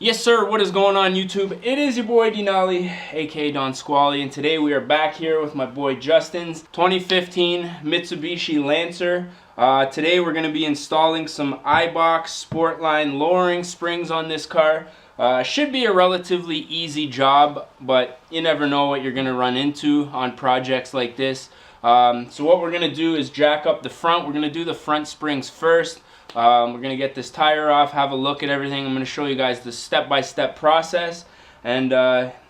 Yes sir, what is going on YouTube? It is your boy Dguy, aka Don Squally, and today we are back here with my boy Justin's 2015 Mitsubishi Lancer. Today we're going to be installing some eibach sportline lowering springs on this car. Should be a relatively easy job, but you never know what you're going to run into on projects like this. So what we're going to do is jack up the front. We're going to do the front springs first. We're going to get this tire off, have a look at everything. I'm going to show you guys the step-by-step process. And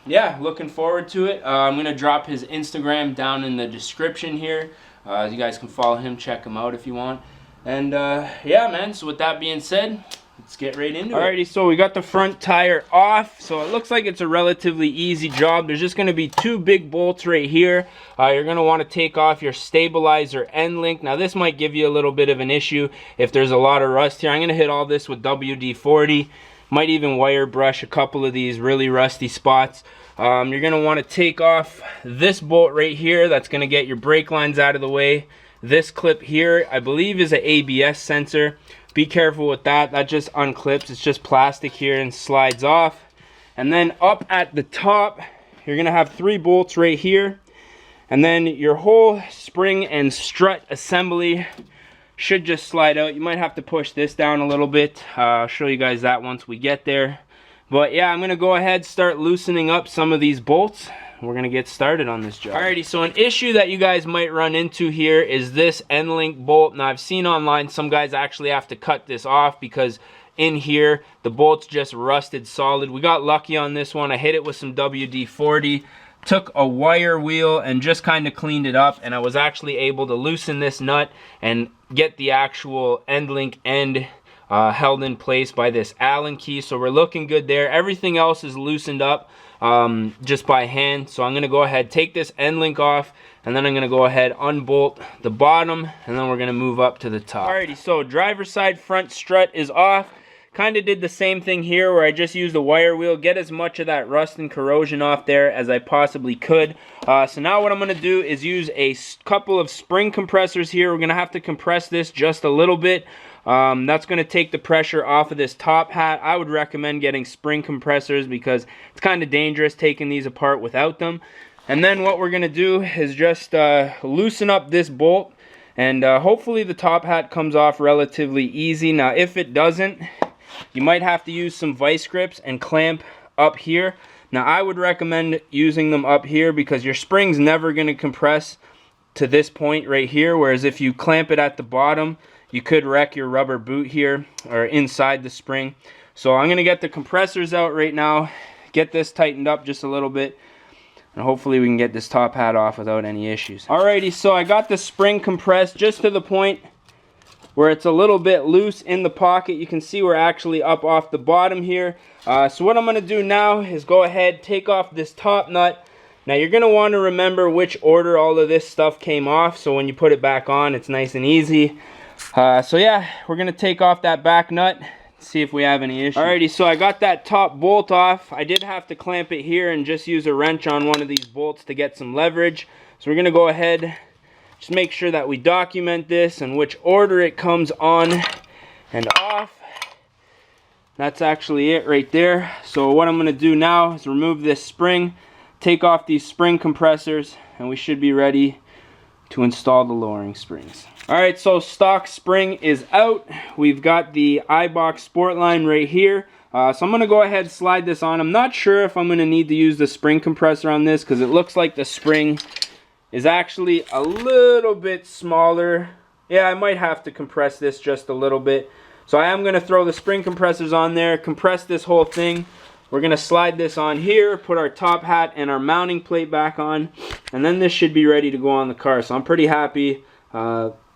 yeah, looking forward to it. I'm going to drop his Instagram down in the description here. You guys can follow him, check him out if you want. And yeah, man, so with that being said, let's get right into it. Alrighty, so we got the front tire off. So it looks like it's a relatively easy job. There's just going to be two big bolts right here. You're going to want to take off your stabilizer end link. Now this might give you a little bit of an issue if there's a lot of rust here. I'm going to hit all this with WD-40. Might even wire brush a couple of these really rusty spots. You're going to want to take off this bolt right here. That's going to get your brake lines out of the way. This clip here, I believe, is an ABS sensor. Be careful with that. That just unclips. It's just plastic here and slides off. And then up at the top, you're going to have three bolts right here. And then your whole spring and strut assembly should just slide out. You might have to push this down a little bit. I'll show you guys that once we get there. But yeah, I'm going to go ahead, start loosening up some of these bolts. We're going to get started on this job. Alrighty, so an issue that you guys might run into here is this end link bolt. Now I've seen online some guys actually have to cut this off because in here the bolt's just rusted solid. We got lucky on this one. I hit it with some WD-40, took a wire wheel and just kind of cleaned it up, and I was actually able to loosen this nut and get the actual end link end held in place by this Allen key. So we're looking good there. Everything else is loosened up just by hand. So I'm going to go ahead, take this end link off, and then I'm going to go ahead, unbolt the bottom, and then we're going to move up to the top. Alrighty, so driver's side front strut is off. Kind of did the same thing here where I just used a wire wheel, get as much of that rust and corrosion off there as I possibly could. So now what I'm going to do is use a couple of spring compressors here. We're going to have to compress this just a little bit. That's going to take the pressure off of this top hat. I would recommend getting spring compressors because it's kind of dangerous taking these apart without them. And then what we're going to do is just loosen up this bolt, and hopefully the top hat comes off relatively easy. Now if it doesn't, you might have to use some vice grips and clamp up here. Now I would recommend using them up here because your spring's never going to compress to this point right here, whereas if you clamp it at the bottom, you could wreck your rubber boot here or inside the spring. So I'm going to get the compressors out right now, get this tightened up just a little bit, and hopefully we can get this top hat off without any issues. Alrighty, so I got the spring compressed just to the point where it's a little bit loose in the pocket. You can see we're actually up off the bottom here. So what I'm going to do now is go ahead, take off this top nut. Now you're going to want to remember which order all of this stuff came off, so when you put it back on, it's nice and easy. So yeah, we're going to take off that back nut, see if we have any issues. Alrighty, so I got that top bolt off. I did have to clamp it here and just use a wrench on one of these bolts to get some leverage. So we're going to go ahead, just make sure that we document this and which order it comes on and off. That's actually it right there. So what I'm going to do now is remove this spring, take off these spring compressors, and we should be ready to install the lowering springs. Alright, so stock spring is out. We've got the eibach Sportline right here. So I'm going to go ahead and slide this on. I'm not sure if I'm going to need to use the spring compressor on this because it looks like the spring is actually a little bit smaller. Yeah, I might have to compress this just a little bit. So I am going to throw the spring compressors on there, compress this whole thing. We're going to slide this on here, put our top hat and our mounting plate back on, and then this should be ready to go on the car. So I'm pretty happy.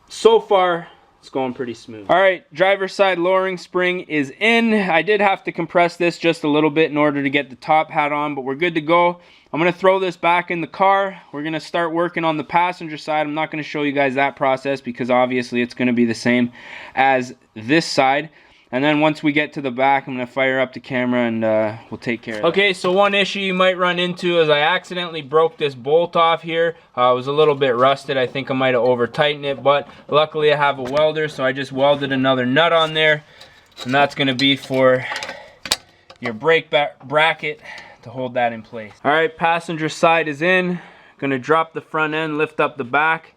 So far, it's going pretty smooth. Alright, driver's side lowering spring is in. I did have to compress this just a little bit in order to get the top hat on, but we're good to go. I'm going to throw this back in the car. We're going to start working on the passenger side. I'm not going to show you guys that process because obviously it's going to be the same as this side. And then once we get to the back, I'm going to fire up the camera and we'll take care of it. Okay, so one issue you might run into is I accidentally broke this bolt off here. It was a little bit rusted. I think I might have over-tightened it, but luckily I have a welder, so I just welded another nut on there. And that's going to be for your brake bracket to hold that in place. All right, passenger side is in. Gonna drop the front end, lift up the back.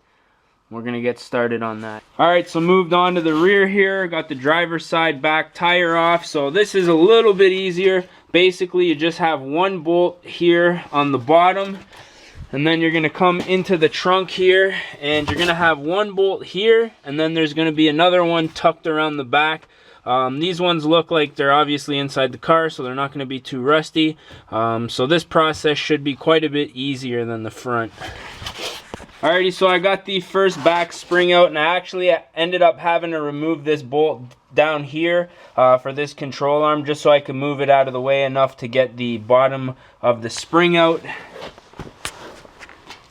We're gonna get started on that. All right, so moved on to the rear here. Got the driver's side back tire off. So this is a little bit easier. Basically, you just have one bolt here on the bottom, and then you're gonna come into the trunk here, and you're gonna have one bolt here, and then there's gonna be another one tucked around the back. These ones look like they're obviously inside the car, so they're not gonna be too rusty. So this process should be quite a bit easier than the front. Alrighty, so I got the first back spring out, and I actually ended up having to remove this bolt down here for this control arm, just so I could move it out of the way enough to get the bottom of the spring out.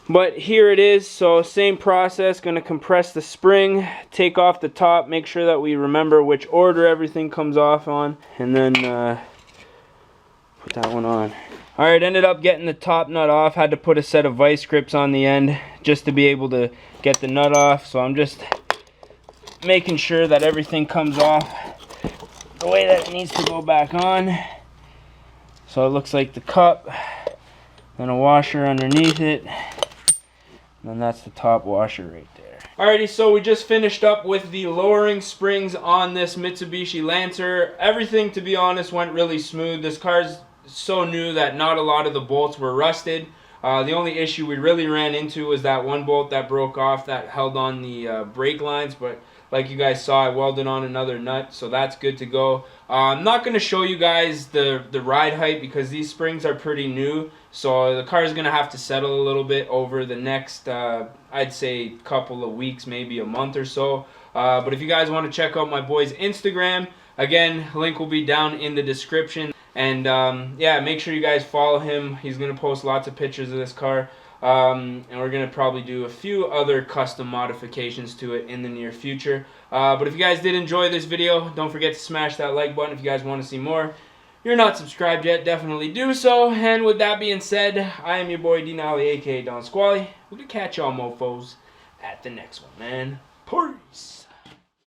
But here it is. So same process, gonna compress the spring, take off the top, make sure that we remember which order everything comes off on, and then put that one on. Alright, ended up getting the top nut off. Had to put a set of vice grips on the end just to be able to get the nut off. So I'm just making sure that everything comes off the way that it needs to go back on. So it looks like the cup, then a washer underneath it, and then that's the top washer right there. Alrighty, so we just finished up with the lowering springs on this Mitsubishi Lancer. Everything, to be honest, went really smooth. This car's so new that not a lot of the bolts were rusted. The only issue we really ran into was that one bolt that broke off that held on the brake lines, but like you guys saw, I welded on another nut, so that's good to go. I'm not going to show you guys the ride height because these springs are pretty new, so the car is going to have to settle a little bit over the next, I'd say, couple of weeks, maybe a month or so. But if you guys want to check out my boy's Instagram, again, link will be down in the description. And yeah, make sure you guys follow him. He's going to post lots of pictures of this car. And we're going to probably do a few other custom modifications to it in the near future. But if you guys did enjoy this video, don't forget to smash that like button if you guys want to see more. If you're not subscribed yet, definitely do so. And with that being said, I am your boy Dguy, aka Don Squally. We're going to catch y'all mofos at the next one, man. Peace.